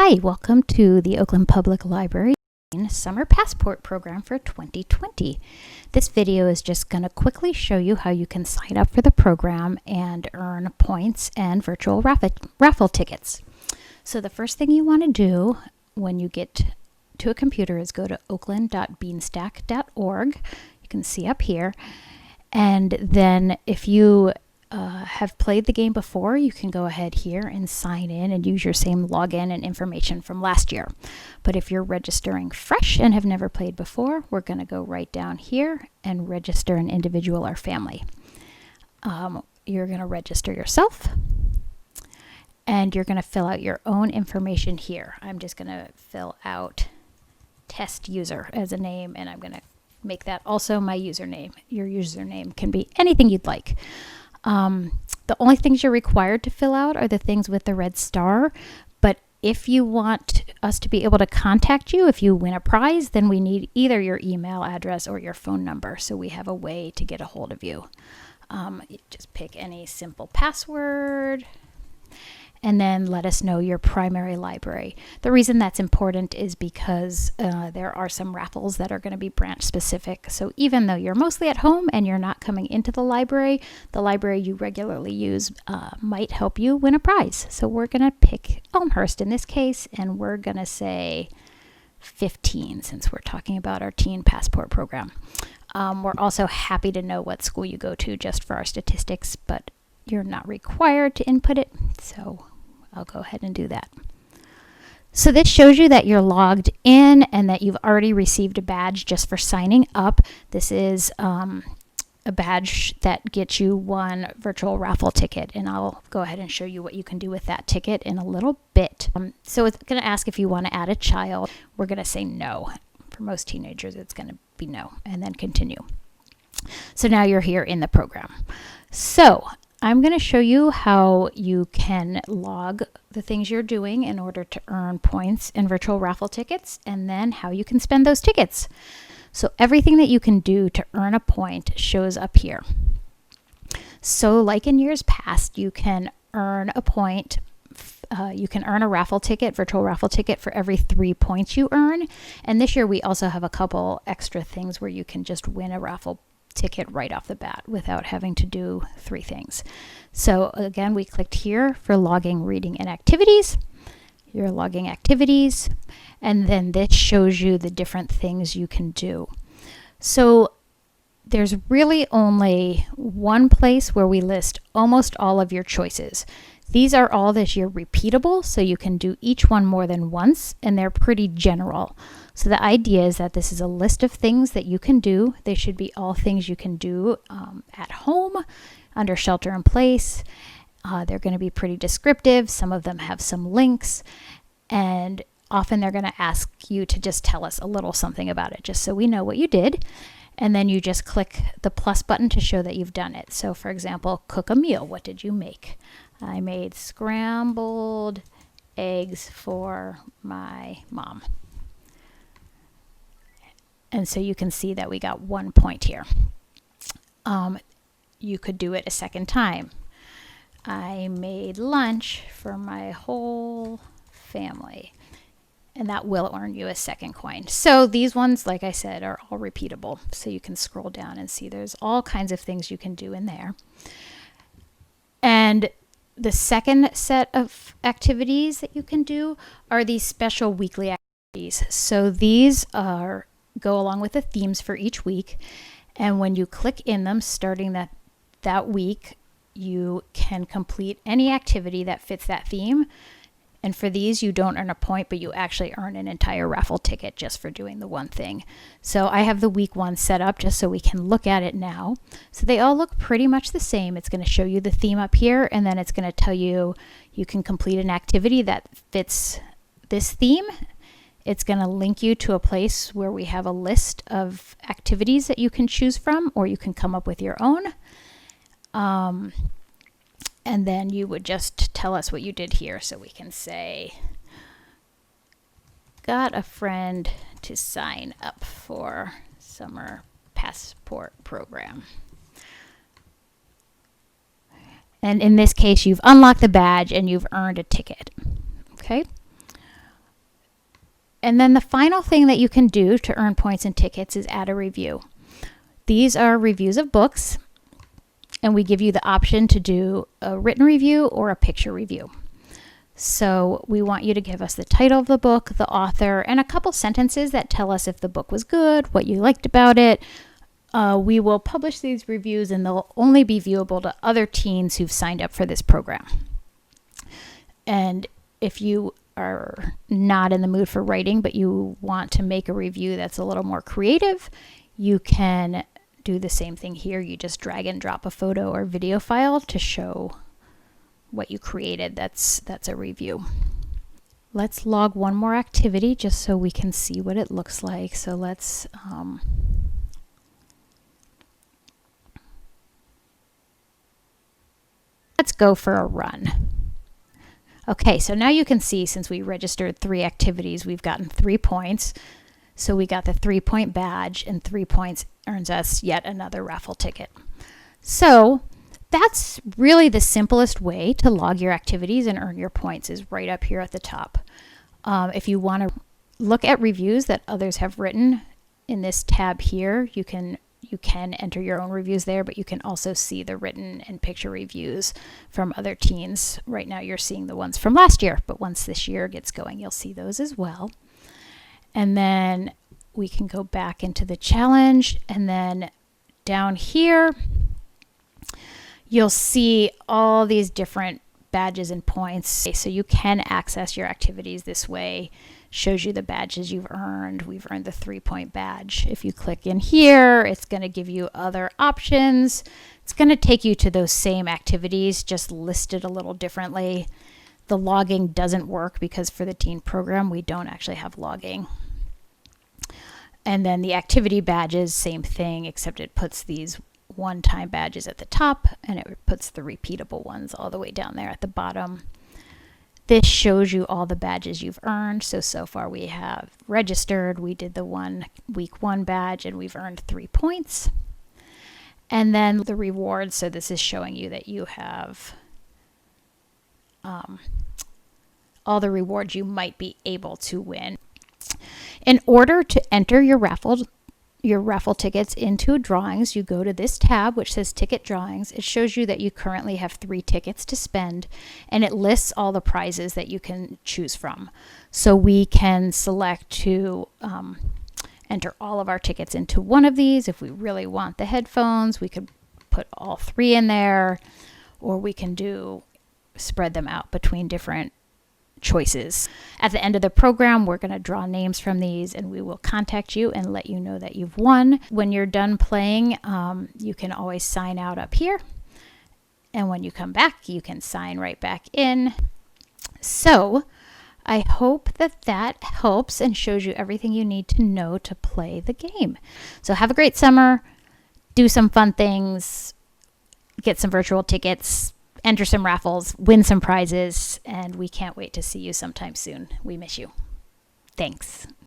Hi, welcome to the Oakland Public Library Summer Passport Program for 2020. This video is just going to quickly show you how you can sign up for the program and earn points and virtual raffle tickets. So the first thing you want to do when you get to a computer is go to oakland.beanstack.org. You can see up here. And then if you have played the game before, you can go ahead here and sign in and use your same login and information from last year. But if you're registering fresh and have never played before, we're going to go right down here and register an individual or family. You're going to register yourself and you're going to fill out your own information here. I'm just going to fill out test user as a name, and I'm going to make that also my username. Your username can be anything you'd like. The only things you're required to fill out are the things with the red star, but if you want us to be able to contact you if you win a prize, then we need either your email address or your phone number, so we have a way to get a hold of you. Just pick any simple password and then let us know your primary library. The reason that's important is because there are some raffles that are going to be branch specific. So even though you're mostly at home and you're not coming into the library you regularly use might help you win a prize. So we're going to pick Elmhurst in this case, and we're going to say 15 since we're talking about our teen passport program. We're also happy to know what school you go to just for our statistics, but you're not required to input it, so I'll go ahead and do that. So this shows you that you're logged in and that you've already received a badge just for signing up. This is a badge that gets you one virtual raffle ticket, and I'll go ahead and show you what you can do with that ticket in a little bit. So it's going to ask if you want to add a child. We're going to say no. For most teenagers, it's going to be no, and then continue. So now you're here in the program. So I'm going to show you how you can log the things you're doing in order to earn points and virtual raffle tickets, and then how you can spend those tickets. So everything that you can do to earn a point shows up here. So like in years past, you can earn a point. You can earn a raffle ticket, virtual raffle ticket, for every 3 points you earn. And this year we also have a couple extra things where you can just win a raffle ticket right off the bat without having to do 3 things. So again, we clicked here for logging, reading, and activities. You're logging activities, and then this shows you the different things you can do. So there's really only one place where we list almost all of your choices. These are all this year repeatable, so you can do each one more than once, and they're pretty general. So the idea is that this is a list of things that you can do. They should be all things you can do at home, under shelter in place. They're going to be pretty descriptive. Some of them have some links, and often they're going to ask you to just tell us a little something about it, just so we know what you did. And then you just click the plus button to show that you've done it. So for example, cook a meal. What did you make? I made scrambled eggs for my mom. And so you can see that we got 1 point here. You could do it a second time. I made lunch for my whole family, and that will earn you a second coin. So these ones, like I said, are all repeatable. So you can scroll down and see there's all kinds of things you can do in there. And the second set of activities that you can do are these special weekly activities. So these go along with the themes for each week, and when you click in them starting that week, you can complete any activity that fits that theme. And for these, you don't earn a point, but you actually earn an entire raffle ticket just for doing the one thing. So I have the week 1 set up just so we can look at it now. So they all look pretty much the same. It's going to show you the theme up here, and then it's going to tell you you can complete an activity that fits this theme. It's going to link you to a place where we have a list of activities that you can choose from, or you can come up with your own. And then you would just tell us what you did here. So we can say, got a friend to sign up for summer passport program. And in this case, you've unlocked the badge and you've earned a ticket. Okay. And then the final thing that you can do to earn points and tickets is add a review. These are reviews of books, and we give you the option to do a written review or a picture review. So we want you to give us the title of the book, the author, and a couple sentences that tell us if the book was good, what you liked about it. We will publish these reviews, and they'll only be viewable to other teens who've signed up for this program. And if you are not in the mood for writing, but you want to make a review that's a little more creative, you can do the same thing here. You just drag and drop a photo or video file to show what you created. That's a review. Let's log one more activity just so we can see what it looks like. So let's go for a run. Okay, so now you can see, since we registered 3 activities, we've gotten 3 points. So we got the 3-point badge, and 3 points earns us yet another raffle ticket. So that's really the simplest way to log your activities and earn your points, is right up here at the top. If you want to look at reviews that others have written in this tab here, you can enter your own reviews there, but you can also see the written and picture reviews from other teens. Right now you're seeing the ones from last year, but once this year gets going, you'll see those as well. And then we can go back into the challenge, and then down here you'll see all these different badges and points. So you can access your activities this way. Shows you the badges you've earned. We've earned the 3-point badge. If you click in here, it's going to give you other options. It's going to take you to those same activities, just listed a little differently. The logging doesn't work because for the teen program, we don't actually have logging. And then the activity badges, same thing, except it puts these one-time badges at the top, and it puts the repeatable ones all the way down there at the bottom. This shows you all the badges you've earned. So far we have registered. We did the week 1 badge, and we've earned 3 points. And then the rewards. So this is showing you that you have all the rewards you might be able to win. In order to enter your raffle tickets into drawings, you go to this tab which says ticket drawings. It shows you that you currently have 3 tickets to spend, and it lists all the prizes that you can choose from. So we can select to enter all of our tickets into one of these. If we really want the headphones, we could put all 3 in there, or we can spread them out between different choices. At the end of the program, we're going to draw names from these, and we will contact you and let you know that you've won. When you're done playing, you can always sign out up here, and when you come back, you can sign right back in. So I hope that helps and shows you everything you need to know to play the game. So have a great summer, do some fun things, get some virtual tickets, enter some raffles, win some prizes, and we can't wait to see you sometime soon. We miss you. Thanks.